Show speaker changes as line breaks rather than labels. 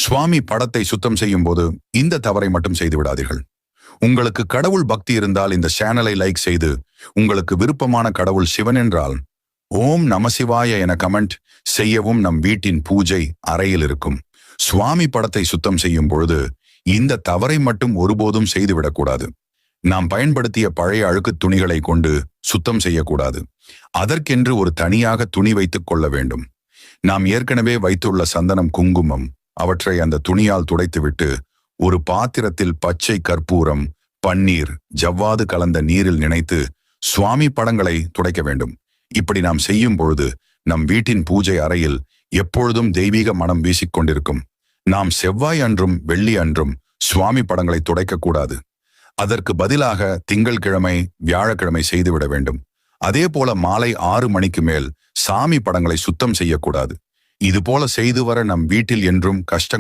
சுவாமி படத்தை சுத்தம் செய்யும் போது இந்த தவறை மட்டும் செய்து விடாதீர்கள். உங்களுக்கு கடவுள் பக்தி இருந்தால் இந்த சேனலை லைக் செய்து, உங்களுக்கு விருப்பமான கடவுள் சிவன் என்றால் ஓம் நமசிவாய என கமெண்ட் செய்யவும் நம் வீட்டின் பூஜை அறையில் இருக்கும். சுவாமி படத்தை சுத்தம் செய்யும் பொழுது இந்த தவறை மட்டும் ஒருபோதும் செய்துவிடக்கூடாது. நாம் பயன்படுத்திய பழைய அழுக்கு துணிகளை கொண்டு சுத்தம் செய்யக்கூடாது. அதற்கென்று ஒரு தனியாக துணி வைத்துக் கொள்ள வேண்டும். நாம் ஏற்கனவே வைத்துள்ள சந்தனம், குங்குமம் அவற்றை அந்த துணியால் துடைத்துவிட்டு ஒரு பாத்திரத்தில் பச்சை கற்பூரம், பன்னீர், ஜவ்வாது கலந்த நீரில் நினைத்து சுவாமி படங்களை துடைக்க வேண்டும். இப்படி நாம் செய்யும் பொழுது நம் வீட்டின் பூஜை அறையில் எப்பொழுதும் தெய்வீக மனம் வீசிக்கொண்டிருக்கும். நாம் செவ்வாய் அன்றும் வெள்ளி அன்றும் சுவாமி படங்களை துடைக்கக்கூடாது. அதற்கு பதிலாக திங்கள்கிழமை, வியாழக்கிழமை செய்துவிட வேண்டும். அதே போல மாலை 6 மணிக்கு மேல் சாமி படங்களை சுத்தம் செய்யக்கூடாது. இதுபோல செய்து வர நம் வீட்டில் என்றும் கஷ்டம்